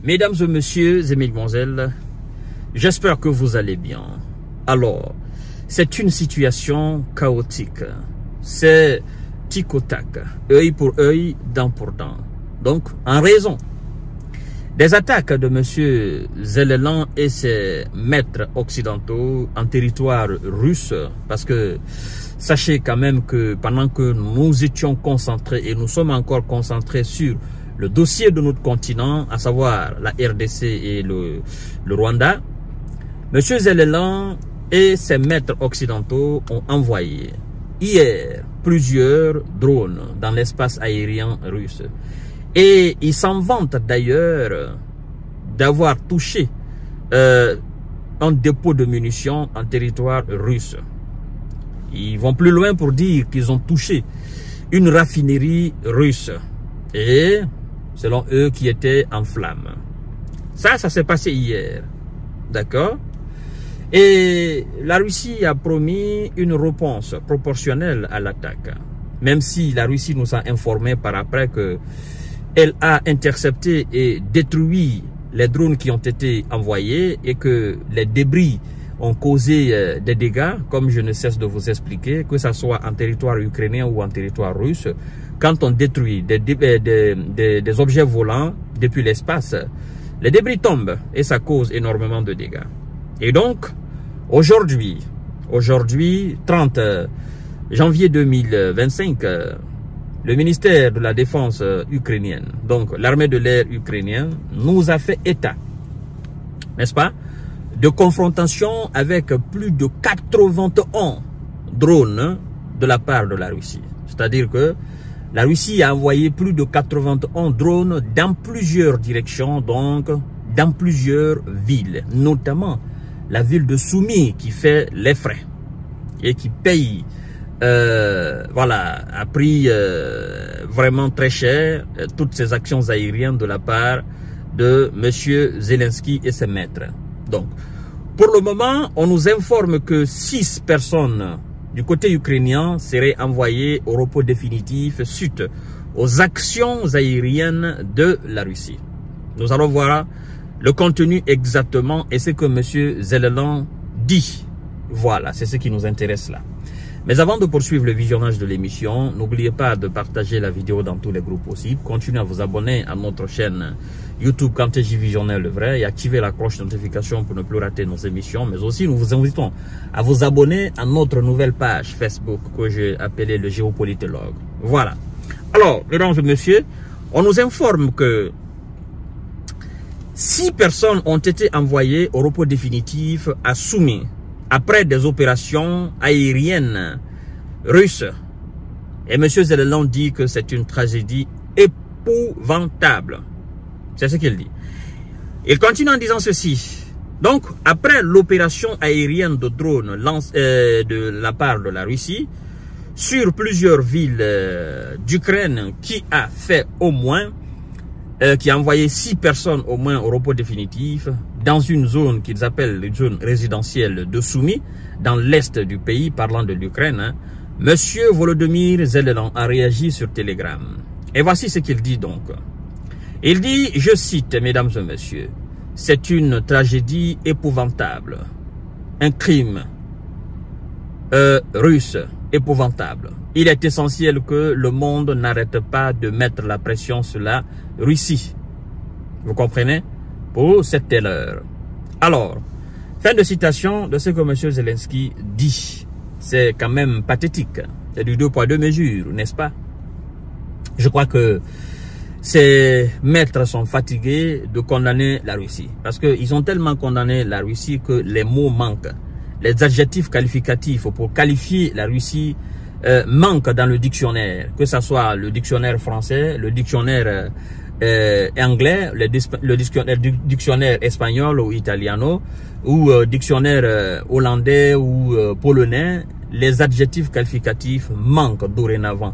Mesdames et messieurs et mesdemoiselles, j'espère que vous allez bien. Alors, c'est une situation chaotique. C'est tic au tac, œil pour œil, dent pour dent. Donc, en raison des attaques de M. Zelelan et ses maîtres occidentaux en territoire russe, parce que sachez quand même que pendant que nous étions concentrés, et nous sommes encore concentrés sur le dossier de notre continent, à savoir la RDC et le Rwanda, M. Zelelan et ses maîtres occidentaux ont envoyé hier plusieurs drones dans l'espace aérien russe. Et ils s'en vantent d'ailleurs d'avoir touché un dépôt de munitions en territoire russe. Ils vont plus loin pour dire qu'ils ont touché une raffinerie russe. Et selon eux qui était en flammes. Ça s'est passé hier. D'accord? Et la Russie a promis une réponse proportionnelle à l'attaque. Même si la Russie nous a informé par après que elle a intercepté et détruit les drones qui ont été envoyés et que les débris ont causé des dégâts, comme je ne cesse de vous expliquer, que ce soit en territoire ukrainien ou en territoire russe. Quand on détruit des objets volants depuis l'espace, les débris tombent et ça cause énormément de dégâts. Et donc, aujourd'hui, 30 janvier 2025, le ministère de la Défense ukrainienne, donc l'armée de l'air ukrainienne, nous a fait état, n'est-ce pas, de confrontation avec plus de 81 drones de la part de la Russie. C'est-à-dire que la Russie a envoyé plus de 81 drones dans plusieurs directions, donc dans plusieurs villes, notamment la ville de Soumy qui fait les frais et qui paye voilà, a pris vraiment très cher toutes ces actions aériennes de la part de M. Zelensky et ses maîtres. Donc, pour le moment, on nous informe que 6 personnes du côté ukrainien seraient envoyées au repos définitif suite aux actions aériennes de la Russie. Nous allons voir le contenu exactement et ce que M. Zelelan dit. Voilà, c'est ce qui nous intéresse là. Mais avant de poursuivre le visionnage de l'émission, n'oubliez pas de partager la vidéo dans tous les groupes possibles. Continuez à vous abonner à notre chaîne YouTube KanteJ Visionnaire le vrai et activer la cloche de notification pour ne plus rater nos émissions. Mais aussi, nous vous invitons à vous abonner à notre nouvelle page Facebook que j'ai appelée le Géopolitologue. Voilà. Alors, mesdames et messieurs, on nous informe que 6 personnes ont été envoyées au repos définitif à Soumy après des opérations aériennes russes. Et M. Zelelan dit que c'est une tragédie épouvantable. C'est ce qu'il dit. Il continue en disant ceci. Donc, après l'opération aérienne de drones de la part de la Russie, sur plusieurs villes d'Ukraine qui a fait au moins, qui a envoyé 6 personnes au moins au repos définitif dans une zone qu'ils appellent la zone résidentielle de Soumy, dans l'est du pays, parlant de l'Ukraine, hein. Monsieur Volodymyr Zelelan a réagi sur Telegram. Et voici ce qu'il dit donc. Il dit, je cite, mesdames et messieurs, c'est une tragédie épouvantable, un crime russe épouvantable. Il est essentiel que le monde n'arrête pas de mettre la pression sur la Russie. Vous comprenez? Pour cette telle heure. Alors, fin de citation de ce que M. Zelensky dit. C'est quand même pathétique. C'est du 2 poids 2 mesures, n'est-ce pas? Je crois que ces maîtres sont fatigués de condamner la Russie. Parce qu'ils ont tellement condamné la Russie que les mots manquent. Les adjectifs qualificatifs pour qualifier la Russie manquent dans le dictionnaire. Que ce soit le dictionnaire français, le dictionnaire anglais, le dictionnaire espagnol ou italiano, ou dictionnaire hollandais ou polonais, les adjectifs qualificatifs manquent dorénavant.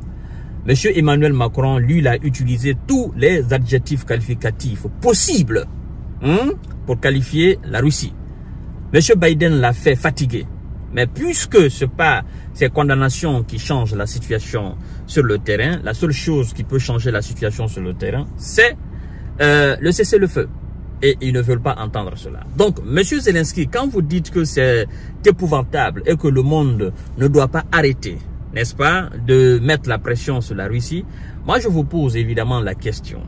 Monsieur Emmanuel Macron, lui, il a utilisé tous les adjectifs qualificatifs possibles pour qualifier la Russie. Monsieur Biden l'a fait fatiguer. Mais puisque ce n'est pas ces condamnations qui changent la situation sur le terrain, la seule chose qui peut changer la situation sur le terrain, c'est le cessez-le-feu. Et ils ne veulent pas entendre cela. Donc, Monsieur Zelensky, quand vous dites que c'est épouvantable et que le monde ne doit pas arrêter, n'est-ce pas, de mettre la pression sur la Russie, moi je vous pose évidemment la question.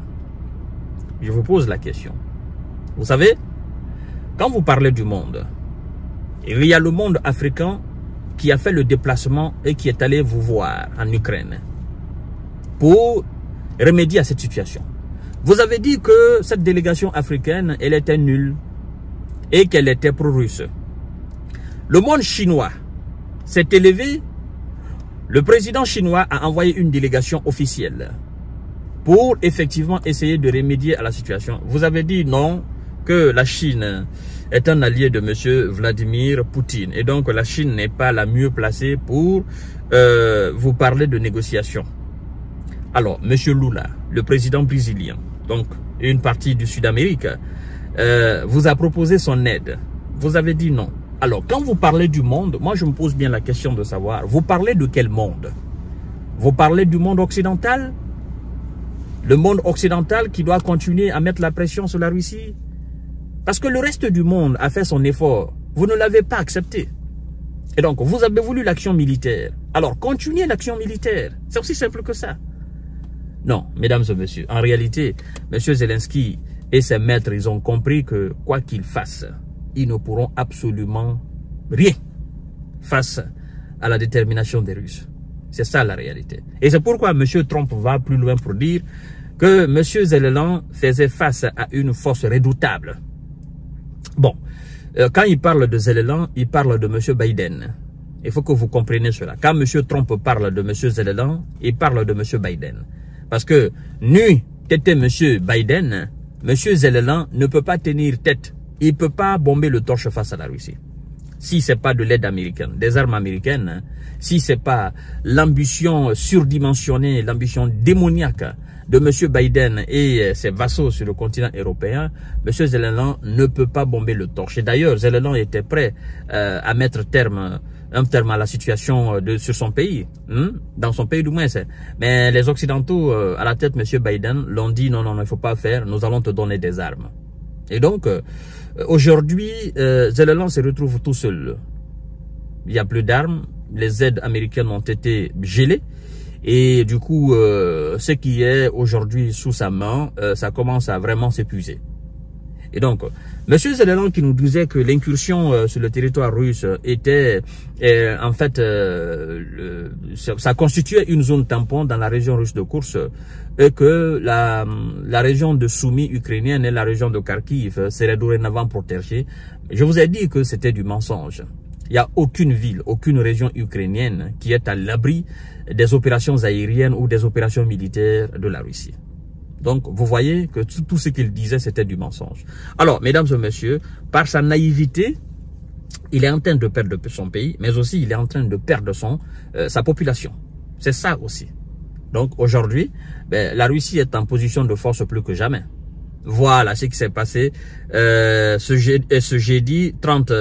Je vous pose la question. Vous savez, quand vous parlez du monde, il y a le monde africain qui a fait le déplacement et qui est allé vous voir en Ukraine pour remédier à cette situation. Vous avez dit que cette délégation africaine, elle était nulle et qu'elle était pro-russe. Le monde chinois s'est élevé. Le président chinois a envoyé une délégation officielle pour effectivement essayer de remédier à la situation. Vous avez dit non, que la Chine est un allié de M. Vladimir Poutine. Et donc la Chine n'est pas la mieux placée pour vous parler de négociations. Alors, M. Lula, le président brésilien, donc une partie du Sud-Amérique, vous a proposé son aide. Vous avez dit non. Alors, quand vous parlez du monde, moi je me pose bien la question de savoir, vous parlez de quel monde? Vous parlez du monde occidental? Le monde occidental qui doit continuer à mettre la pression sur la Russie? Parce que le reste du monde a fait son effort. Vous ne l'avez pas accepté. Et donc, vous avez voulu l'action militaire. Alors, continuez l'action militaire. C'est aussi simple que ça. Non, mesdames et messieurs, en réalité, M. Zelensky et ses maîtres, ils ont compris que quoi qu'ils fassent, ils ne pourront absolument rien face à la détermination des Russes. C'est ça la réalité. Et c'est pourquoi M. Trump va plus loin pour dire que M. Zelensky faisait face à une force redoutable. Bon, quand il parle de Zelensky, il parle de M. Biden. Il faut que vous compreniez cela. Quand M. Trump parle de M. Zelensky, il parle de M. Biden. Parce que, nu était M. Biden, M. Zelensky ne peut pas tenir tête. Il ne peut pas bomber le torche face à la Russie. Si ce n'est pas de l'aide américaine, des armes américaines, si ce n'est pas l'ambition surdimensionnée, l'ambition démoniaque de M. Biden et ses vassaux sur le continent européen, M. Zelensky ne peut pas bomber le torche. Et d'ailleurs, Zelensky était prêt à mettre un terme à la situation sur son pays, dans son pays du moins. Mais les Occidentaux, à la tête M. Biden, l'ont dit non, non, il ne faut pas faire, nous allons te donner des armes. Et donc, aujourd'hui, Zelensky se retrouve tout seul. Il n'y a plus d'armes, les aides américaines ont été gelées. Et du coup, ce qui est aujourd'hui sous sa main, ça commence à vraiment s'épuiser. Et donc, M. Zelensky qui nous disait que l'incursion sur le territoire russe était, en fait, ça constituait une zone tampon dans la région russe de Koursk, et que la région de Soumy ukrainienne et la région de Kharkiv seraient dorénavant protégées. Je vous ai dit que c'était du mensonge. Il n'y a aucune ville, aucune région ukrainienne qui est à l'abri des opérations aériennes ou des opérations militaires de la Russie. Donc, vous voyez que tout ce qu'il disait, c'était du mensonge. Alors, mesdames et messieurs, par sa naïveté, il est en train de perdre son pays, mais aussi il est en train de perdre sa population. C'est ça aussi. Donc, aujourd'hui, la Russie est en position de force plus que jamais. Voilà ce qui s'est passé ce jeudi 30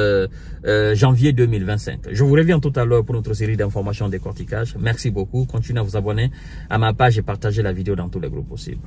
janvier 2025. Je vous reviens tout à l'heure pour notre série d'informations décortiquage. Merci beaucoup. Continuez à vous abonner à ma page et partager la vidéo dans tous les groupes possibles.